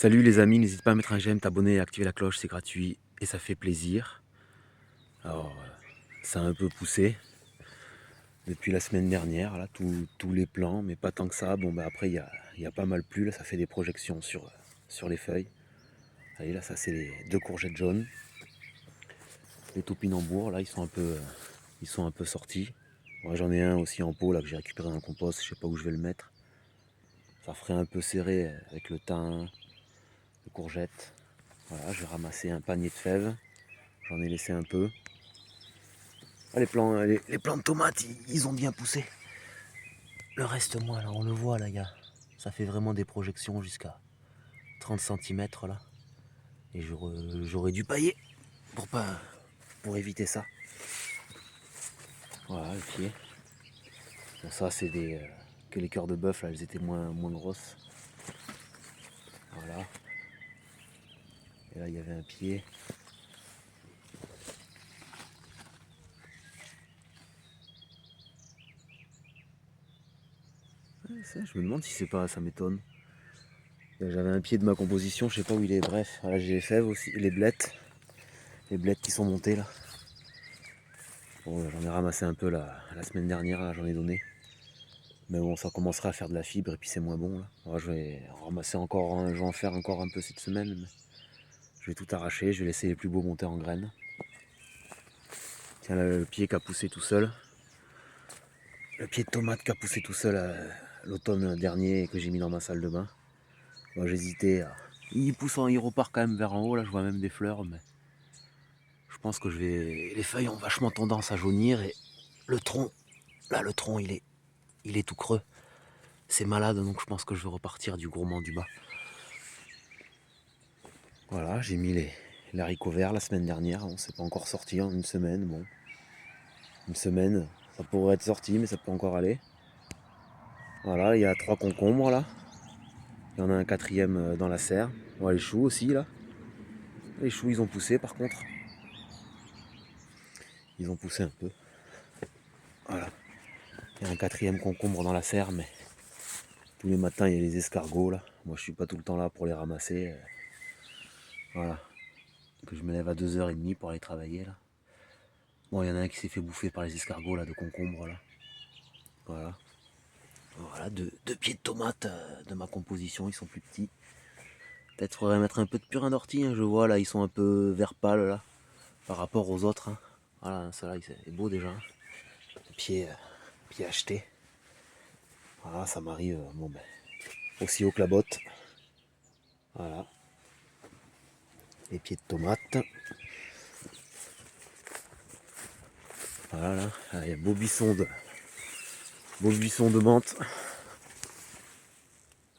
Salut les amis, n'hésite pas à mettre un j'aime, t'abonner et activer la cloche, c'est gratuit et ça fait plaisir. Alors, ça a un peu poussé depuis la semaine dernière, là, tous les plants, mais pas tant que ça. Bon, bah après, il y a pas mal plu, là, ça fait des projections sur les feuilles. Allez, là, ça, c'est les deux courgettes jaunes. Les topinambours, là, ils sont un peu sortis. Moi, j'en ai un aussi en pot, là, que j'ai récupéré dans le compost, je sais pas où je vais le mettre. Ça ferait un peu serré avec le thym, les courgettes. Voilà, j'ai ramassé un panier de fèves, j'en ai laissé un peu. Ah, les plants de tomates, ils ont bien poussé. Le reste, moi, là, on le voit, là, ça fait vraiment des projections jusqu'à 30 cm, là. Et j'aurais dû pailler pour éviter ça. Voilà, le pied. Bon, ça, c'est que les cœurs de bœuf, là, elles étaient moins grosses. Voilà. Et là, il y avait un pied. Ouais, ça, je me demande si c'est pas, ça m'étonne. J'avais un pied de ma composition, je sais pas où il est. Bref, voilà, j'ai les fèves aussi, les blettes. Les blettes qui sont montées, là. Bon, j'en ai ramassé un peu la semaine dernière, là, j'en ai donné. Mais bon, ça commencera à faire de la fibre et puis c'est moins bon, là. Moi, je vais ramasser encore, je vais en faire encore un peu cette semaine. Mais je vais tout arracher, je vais laisser les plus beaux monter en graines. Tiens, là, le pied qui a poussé tout seul. Le pied de tomate qui a poussé tout seul l'automne dernier et que j'ai mis dans ma salle de bain. Moi, j'hésitais. Il repart quand même vers en haut, là, je vois même des fleurs, mais je pense que les feuilles ont vachement tendance à jaunir et le tronc, là, le tronc, il est tout creux. C'est malade, donc je pense que je vais repartir du gourmand du bas. Voilà, j'ai mis les haricots verts la semaine dernière. Bon, c'est pas encore sorti en une semaine. Bon, une semaine, ça pourrait être sorti, mais ça peut encore aller. Voilà, il y a 3 concombres là. Il y en a un quatrième dans la serre. Voilà, les choux aussi là. Les choux, ils ont poussé par contre. Ils ont poussé un peu. Voilà. Il y a un quatrième concombre dans la serre, mais tous les matins il y a les escargots là. Moi je suis pas tout le temps là pour les ramasser. Voilà. Que je me lève à 2h30 pour aller travailler là. Bon, il y en a un qui s'est fait bouffer par les escargots là de concombre là. Voilà. Voilà, deux pieds de tomates de ma composition, ils sont plus petits. Peut-être faudrait mettre un peu de purin d'ortie, hein, je vois là, ils sont un peu vert pâle là, par rapport aux autres. Hein. Voilà, ça là, il est beau déjà. Pied acheté. Voilà, ça m'arrive bon, ben, aussi haut que la botte. Voilà. Les pieds de tomates. Voilà, là, il y a beau buisson de menthe.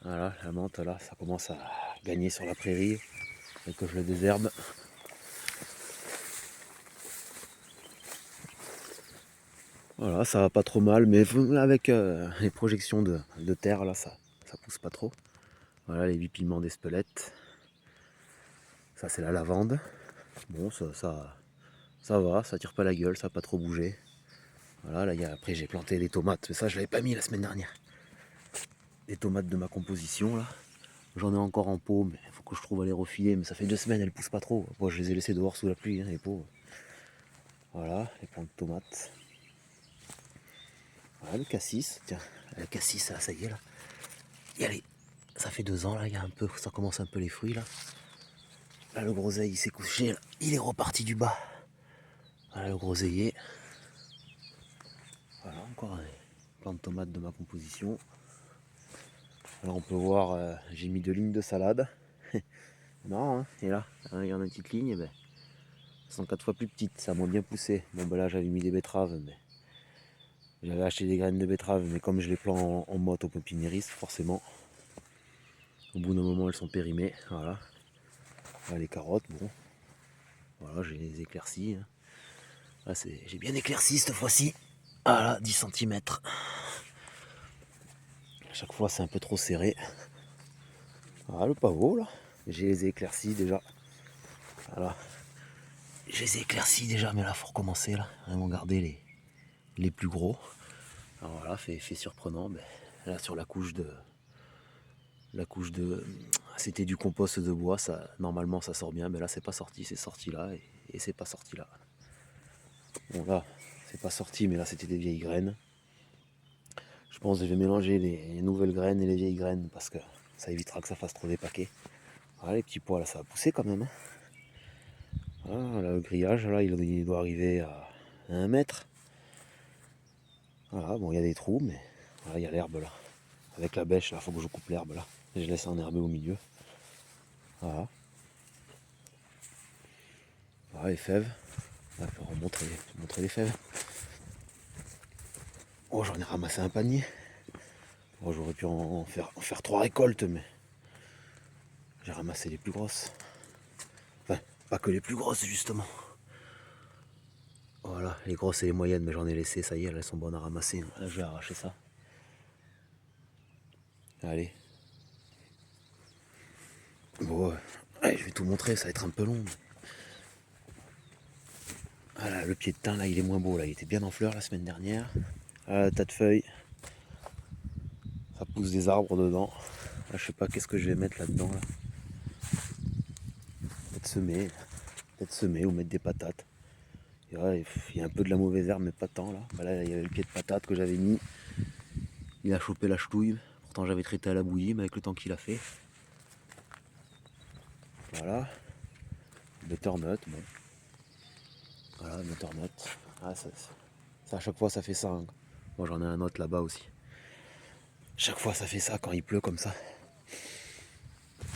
Voilà, la menthe là, ça commence à gagner sur la prairie. Et que je le désherbe. Voilà, ça va pas trop mal, mais avec les projections de terre, là, ça pousse pas trop. Voilà, les 8 piments d'Espelette. Ça, c'est la lavande. Bon, ça va, ça tire pas la gueule, ça n'a pas trop bougé. Voilà, là, après, j'ai planté des tomates, mais ça, je l'avais pas mis la semaine dernière. Les tomates de ma composition, là. J'en ai encore en pot, mais il faut que je trouve à les refiler. Mais ça fait 2 semaines, elles poussent pas trop. Moi, je les ai laissées dehors sous la pluie, hein, les pots. Voilà, les plants de tomates. Voilà, le cassis. Tiens, le cassis, là, ça y est, là. Y allez, ça fait 2 ans là, ça commence un peu les fruits là. Là le groseille il s'est couché, là. Il est reparti du bas. Voilà le groseillier. Voilà encore un plant de tomates de ma composition. Là on peut voir, j'ai mis 2 lignes de salade. Non, hein, et là, il y en a une petite ligne, ben, elles sont 4 fois plus petites, ça m'a bien poussé. Bon ben là j'avais mis des betteraves, mais j'avais acheté des graines de betteraves, mais comme je les plante en motte au pépiniériste, forcément, au bout d'un moment elles sont périmées. Voilà. Là, les carottes, bon, voilà, j'ai les éclaircies. Hein. Là, j'ai bien éclairci cette fois-ci. Voilà, 10 cm. À chaque fois, c'est un peu trop serré. Voilà, le pavot, là. J'ai les éclaircis déjà. Voilà. Je les ai éclaircis déjà, mais là, faut recommencer, là. Vraiment garder les plus gros. Alors voilà, fait surprenant. Mais là, sur la couche de C'était du compost de bois, ça, normalement ça sort bien, mais là c'est pas sorti, c'est sorti là et c'est pas sorti là. Bon là, c'est pas sorti, mais là c'était des vieilles graines. Je pense que je vais mélanger les nouvelles graines et les vieilles graines parce que ça évitera que ça fasse trop des paquets. Voilà, les petits pois là, ça va pousser quand même. Hein. Voilà, là, le grillage, là, il doit arriver à 1 mètre. Voilà, bon, il y a des trous, mais voilà, il y a l'herbe là. Avec la bêche, là, faut que je coupe l'herbe là. Et je laisse enherber au milieu. Voilà. Voilà les fèves. Là, je vais montrer les fèves. Oh, j'en ai ramassé un panier. Bon, j'aurais pu en faire 3 récoltes, mais j'ai ramassé les plus grosses. Enfin, pas que les plus grosses, justement. Voilà, les grosses et les moyennes, mais j'en ai laissé, ça y est, elles sont bonnes à ramasser. Là, je vais arracher ça. Allez. Bon, allez, je vais tout montrer, ça va être un peu long. Voilà, le pied de thym, là, il est moins beau, là. Il était bien en fleurs la semaine dernière. Voilà, tas de feuilles. Ça pousse des arbres dedans. Là, je sais pas qu'est-ce que je vais mettre là-dedans, là. Peut-être semer ou mettre des patates. Et voilà, il y a un peu de la mauvaise herbe, mais pas tant, là. Bah, là, il y avait le pied de patate que j'avais mis. Il a chopé la ch'touille. Pourtant, j'avais traité à la bouillie, mais avec le temps qu'il a fait. Voilà. Butternut, bon. Voilà, butternut. Ah, ça, à chaque fois, ça fait ça. Hein. Moi, j'en ai un autre là-bas aussi. Chaque fois, ça fait ça quand il pleut comme ça.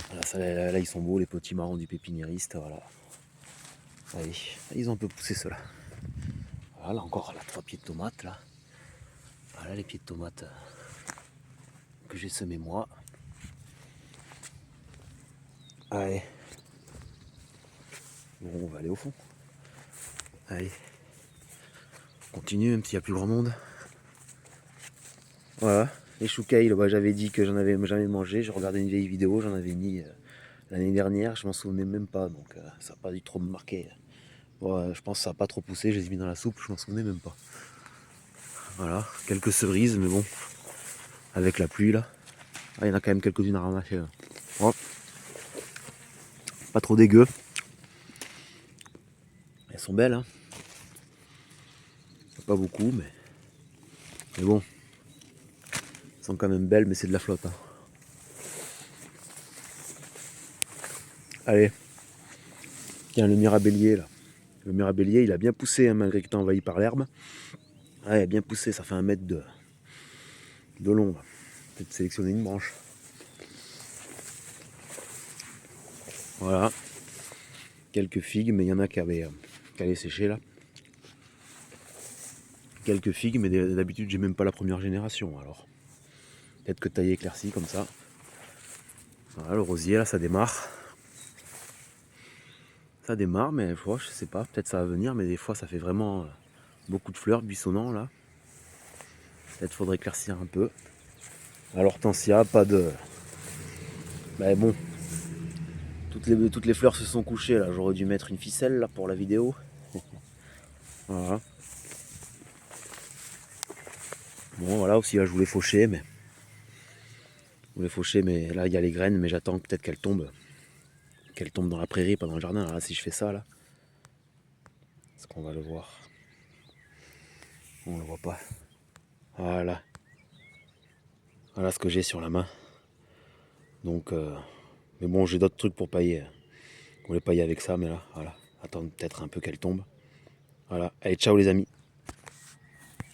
Voilà, ça là, ils sont beaux, les petits marrons du pépiniériste. Voilà. Allez, ils ont un peu poussé ceux-là. Voilà, encore là, 3 pieds de tomates là. Voilà les pieds de tomates que j'ai semés moi. Allez. Bon, on va aller au fond. Allez. On continue, même s'il n'y a plus grand monde. Voilà. Les chou kale, bah, j'avais dit que j'en avais jamais mangé. J'ai regardé une vieille vidéo, j'en avais mis l'année dernière. Je m'en souvenais même pas, donc ça n'a pas dû trop me marquer. Bon, je pense que ça n'a pas trop poussé. Je les ai mis dans la soupe, je m'en souvenais même pas. Voilà. Quelques cerises, mais bon. Avec la pluie là. Ah, il y en a quand même quelques-unes à ramasser là. Oh. Pas trop dégueu. Elles sont belles, hein. Pas beaucoup, mais bon. Elles sont quand même belles, mais c'est de la flotte. Hein. Allez. Tiens, le mirabellier là. Le mirabellier, il a bien poussé, hein, malgré qu'il était envahi par l'herbe. Ah, il a bien poussé, ça fait 1 mètre de long. Peut-être sélectionner une branche. Voilà. Quelques figues, mais il y en a qui allaient sécher là. Quelques figues, mais d'habitude j'ai même pas la première génération. Alors peut-être que taille éclaircie comme ça. Voilà, le rosier là, ça démarre. Ça démarre, mais je sais pas, peut-être ça va venir, mais des fois ça fait vraiment beaucoup de fleurs buissonnant là. Peut-être faudrait éclaircir un peu. Alors l'hortensia, pas de. Ben bon, toutes les fleurs se sont couchées là. J'aurais dû mettre une ficelle là pour la vidéo. Voilà. Bon voilà aussi là je voulais faucher, mais là il y a les graines, mais j'attends peut-être qu'elles tombent dans la prairie, pas dans le jardin. Alors là si je fais ça là, est-ce qu'on va le voir? On le voit pas. Voilà. Voilà ce que j'ai sur la main. Donc mais bon, j'ai d'autres trucs pour pailler. On voulait pailler avec ça, mais là, voilà. Attendre peut-être un peu qu'elle tombe. Voilà. Allez, ciao les amis.